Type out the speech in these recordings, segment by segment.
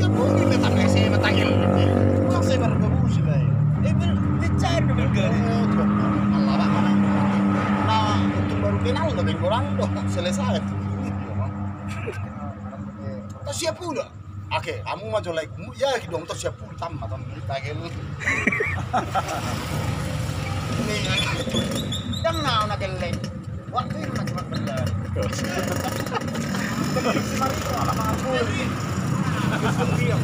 siap pun kita tak saya matangil. Kok saya baru bagus lah. Dicari dulu gari. Allah pak mana? Nah untuk baru kenal udah main orang udah selesai. Tak siap pula. Oke, kamu mah jolek. Ya dong tak siap pula tamat kita gel. Nih, Dang na nageleng. Waktu itu macam benda. Si Marito ala mga puli. Diam.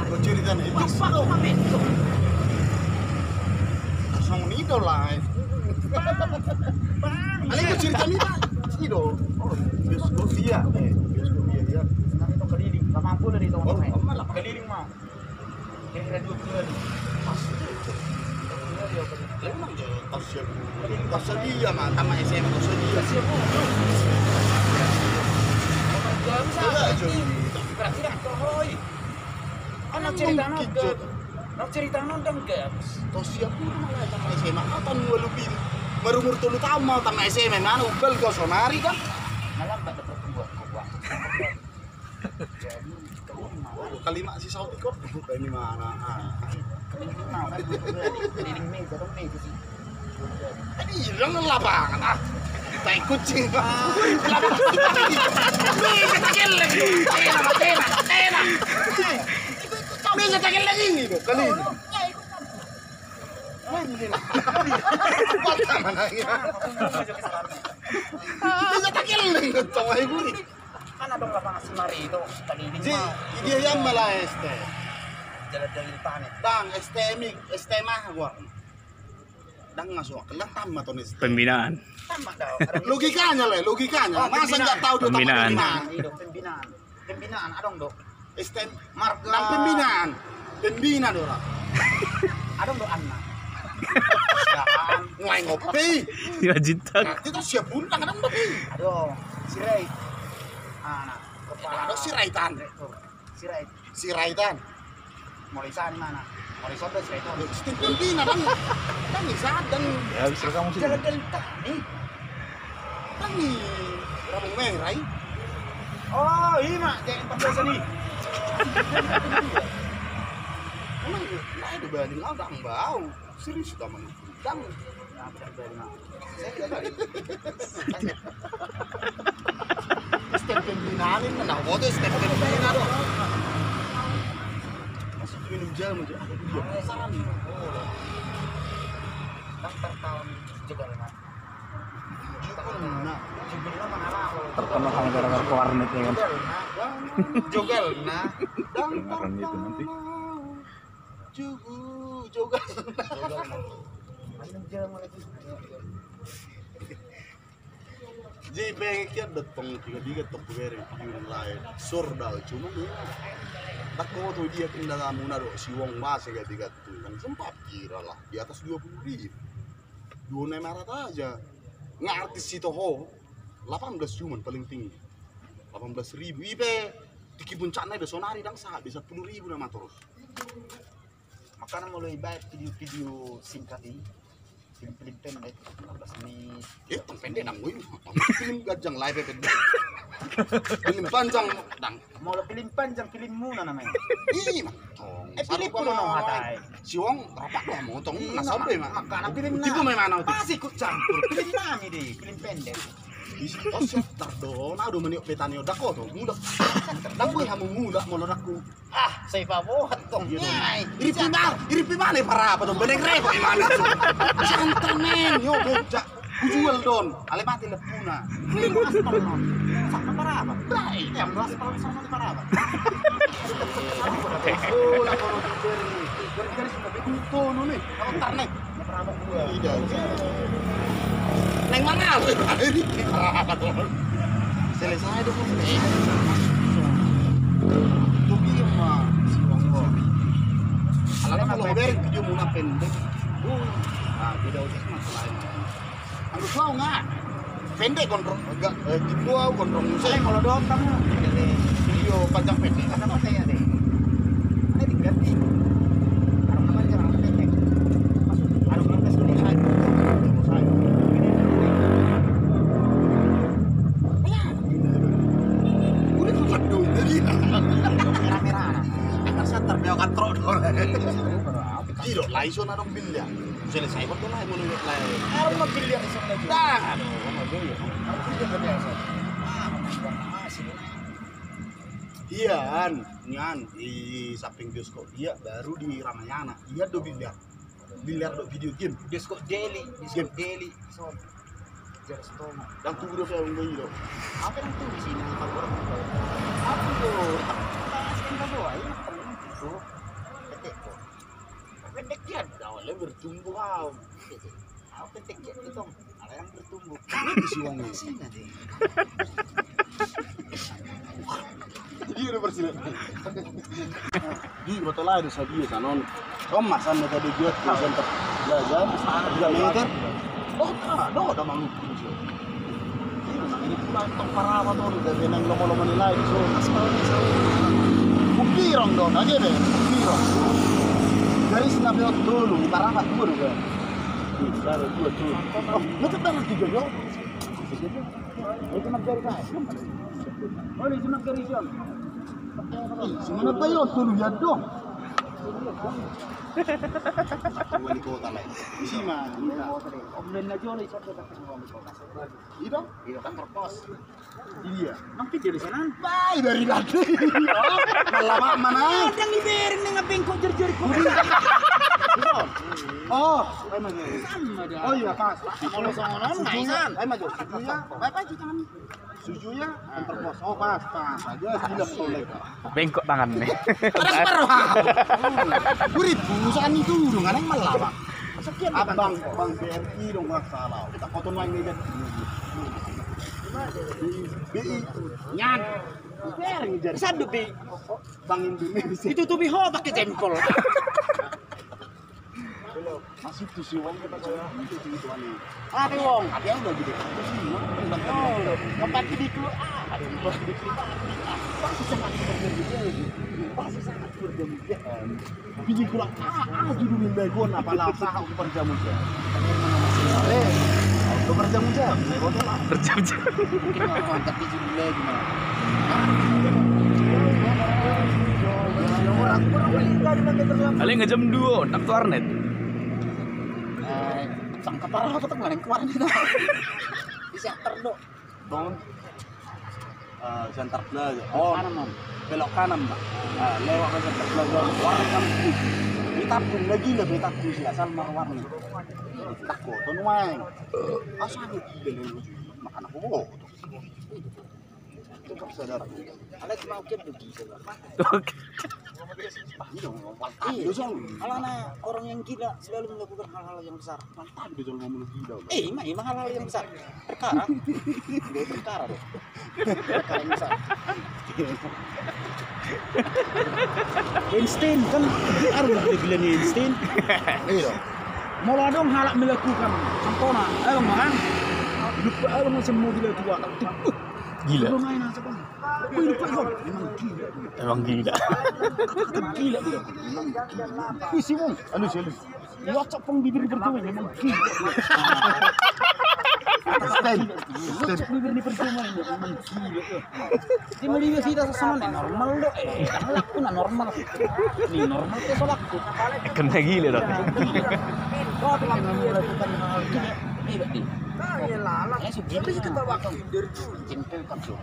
kau cerita nih mas. Lupa kau kami. Langsung nido lah. Ali kau cerita nih pak. Nido. Oh, bioskop dia. Bioskop dia. Narito keliling. 80 dito. Oh, malah keliling mau. Kira-kira 2 bulan. Memang je tas dia mah tamat SMA tas dia. Siap po. Wala je. Kira-kira ko hoy. Ano cerita no? No cerita no dang gaps. Tas siap pun malah tamat SMA atan lebih berumur 3 tahun mau tamat SMA mana ubel kau sonari kan. Malambat na pertumbuhan ko ba. Jadi Kalimat si Saudi kok ini mana? keliling meja dong meja sih. Ini hilang lapangan ah. Tai kucing. Kita kagel lagi. Tena. Bisa kagel lagi ni do kali ini. Basta mana ya. Bisa kagel lagi to ay guri. Kan dong lapangan si Marito keliling Ji, mau. dia yang malah este. Jalan-jalan panet. Dang estemah gua. Dang masuk kelas tamat tuh nih. Pembinaan. Tama daw. Logikanya lah, logikanya. Masa nggak tahu dia tamat Pembinaan. pembinaan? Iya, pembinaan. Pembinaan adong do. Estem Marga. Dang pembinaan. Pembina dora. Adong do anak. Siaan. Ngoy ngopi. Ya jintak. Nanti tuh siap bulan kadang ngopi. Aduh, si Ray. Anak. Ada si Raitan. Si Ray. Si Raitan. Morisa di mana? Morisa do si Ray to. Estem pembina dang. Dang isa dang. Ya bisa kamu sih. Jalan-jalan nih. Dang ni. Rabong merai. Oh, iya mak, jangan pembiasa nih. Emang nah ada banding lah dang bau. Serius dah mana. Dang. Saya tidak tahu. Step pembinaan ini nah foto step pembinaan doh. Masuk minum jam aja. Saran. Daftar tahun juga lah. Nah, Jugel mana lah? Terkenal sama gara-gara ke warnetnya kan. Jugel nah. Kedengaran itu nanti. Juga. Minum jam lagi. Jadi pengen datang tiga tok beri yang lain. Surda cuma dia. Tak kau tuh dia pindah muna do si wong masih tiga tuh kan sempat kira lah di atas 20.000. 2.500 aja. Nggak artis si toho 18 cuman paling tinggi. 18.000 ipe di puncaknya ada sonari dang sah bisa 10.000 nama terus. Makanya mulai baik video-video singkat ini. Film-film pendek 15 menit. Pendek dang gue. Film gajang live pendek. Film panjang dang. Mau film panjang film muna namanya. Ih mah. Pilih pun no hatai. Si wong rapat lah mau tong na sampai mah. Makanya film Tipo may mana uti. Masih ikut campur. Film nami deh, film pendek. Oh siap tardo na do manio petanio dako to muda. Dang boy hamu muda mo aku. Ah, saya pabot tong nyai. Iri mana para apa to benek repo imana to. Santanen yo bocah. Jual don, ale mati lepuna. Film aspal no. Sama para apa? Dai, yang aspal sama para apa? Oh la kono beri. Beri sudah begitu no nih. Kalau tarnek. Para apa gua? Tidak. Neng mana lu? Selesai dong. Tuh game mah. Alam kalau beri video muna pendek. Nah, tidak usah masalah. Harus mau nggak? Pendek kontrol enggak gitu kontrol Saya kalau doang kamu jadi video panjang pendek. karena mata ya deh. Ada diganti. Kalau kamu jangan pendek. Masuk. Ada belum tes ini saya. Udah tuh Tidak, lah iso na dong bilya. Selesai kok tuh lah mau lihat lah. Harus mobil yang isang lagi. Dah, aduh, apa gue ya? Harus mobil yang biasa. Iya kan, nyan di samping bioskop dia baru di Ramayana. Iya do biliar do video game. Bioskop daily, bioskop daily. So, jelas tuh. Dan tuh udah saya ngomong itu. Apa yang tuh di sini? Apa tuh? Kasih yang kedua, ini temen itu. Petek kok. Petek dia Awalnya bertumbuh kau. Apa petek dia itu? Ada yang bertumbuh. Ini si wong ini. Sini nanti. Iya udah bersilat. Di betul lah ada sadia kanon. Thomas anda tadi buat jalan jalan 3 meter. Oh, ada mangut. Ini pulang tong parawa tuh dari nang lomo-lomo nilai so aspal ni sa. Bukirong dong, aja deh. Bukirong. Dari sinabi ko dulu, parawa dulu kan. Dari dua tuh. Oh, macam mana tiga yo? Itu nak dari kan? Oh, ini nak dari siang. Sebenarnya pa yun, tuloy yan dong. Wali kota lah. Isi mah. Online na Johnny, sabi ka sa wali kota. Ito? Iyo kantor pos. Iya. Ang pidyo di sana. Bay dari dati. Malama mana? Yang ibering na nga bengko jer-jer ko. Oh, Sama dia. oh iya pas. Kalau songonon, Sujunya, naisan. maju. Sujunya, Bapak cuci tangan. sujunya kantor pos. Oh pas. Aja silap soleh. Bengkok tangan nih. Ada separuh. Gurit busan itu dong, ada yang malah. Sekian Abang, bang BRI dong nggak salah. Kita koton lain nih kan. BI, Nyan. Ibering jer. Sadu bi. Bank Indonesia. Itu tuh biho pakai jempol. Masih tuh si Wong kita coba itu ani. Ada wong. Ada udah gede. Oh, tempat di keluar. Ada tempat di keluar. Pasti sangat berbeda. Pasti sangat berbeda. Biji kurang judulin begon apalah sah perjamu aja. Perjamu aja. Betul lah. Berjam-jam. Mungkin mau kontak di judulnya gimana? Paling nggak jam 2, tak tuh warnet. Sangka parah aku tuh ngelain keluar gitu. Bisa terdok. Bangun. Center Plaza. Oh, Kanan, Mam. belok kanan, Pak. Lewat ke Center Plaza. Warna ditapung lagi lah, ditapung sila Salma warna. Takut, tuh main. Asal gila lu. Makan aku boh. Itu sadar. Ada cuma oke begitu. Oke. Iya, Iya, alana orang yang gila selalu melakukan hal-hal yang besar. mantap gitu ngomong gila. Emang hal-hal yang besar. Perkara. Dia perkara deh. Perkara yang besar. Einstein kan harus gila nih Einstein. Iya. Mula dong halak melakukan contohnya. Ayo mang. Lupa ayo macam mau gila tua. Gila. Belum main aja kan. Lupa kan. Emang gila. Gila dia. Isi wong. Alus. Wacak peng bibir percuma memang gila. Stand. Wacak bibir ni percuma memang gila. Di Malaysia sih dah sama normal loh. Kalak pun normal. Ni normal ke solakku. Kena gila dong. Kau telah melakukan hal gila. Berarti. Tapi kita bawa ke hinder tu. Jempel kan tu.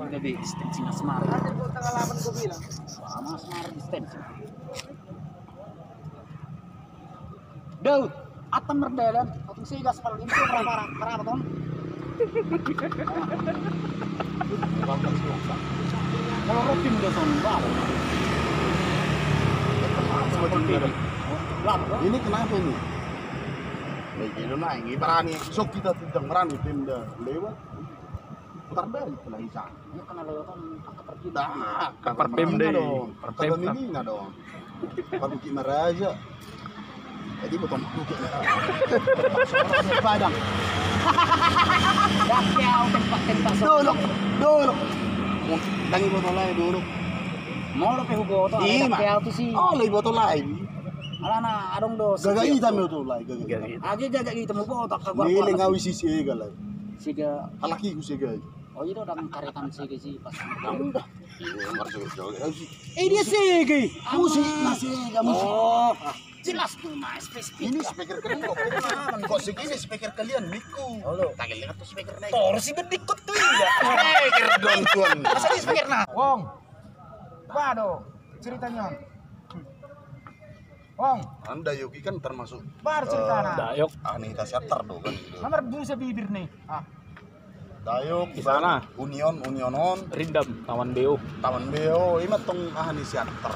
Jadi distancing asmara. Tanggal 8 kau bilang. Sama asmara distancing. Daud, atam merdalan, atam saya gaspal ini berapa ton? Kalau rutin dia ton berapa? Ini kenapa ini? Begini lah, ini berani. Sok kita tidak berani Pemda lewat. Putar balik lah Isa. Ini kena lewatan angka pergi. Dah, Kapar Pemda dong. Perpemda. Kagak Medina dong. Pak Bukit Maraja. Jadi potong bukit. Padang. Dakyau tempat-tempat Dulu. Dangi botol lain dulu. mau lo pe hugo to Iya, dakyau tu si. Oh, lagi botol lain. Alana adong do. Gagak hitam itu lah, gagak. Gagak. Agi gagak gitu mo ko tak kagwa. Ngiling ngawi si Sega lah. Siga Alaki ku Sega. Oh itu udah karetan sege sih pas. Udah. Masuk jauh. Dia sege. Musik masih musik. Oh, jelas tuh mas spesifik. Ini speaker kalian kok segini speaker kalian miku. Halo. Tagil lihat tuh speaker naik. Torsi bedikut tuh ya. Speaker dong tuan. Masa di speaker nah? Wong. Waduh, ceritanya. Wong, Anda Yogi kan termasuk bar ceritanya. Dayok Anita Shatter dong kan gitu. Nomor busa bibir nih. Ah. Dayok Di sana. Unionon Rindam Taman Beo. Taman Beo, ini tong Ahani Shatter.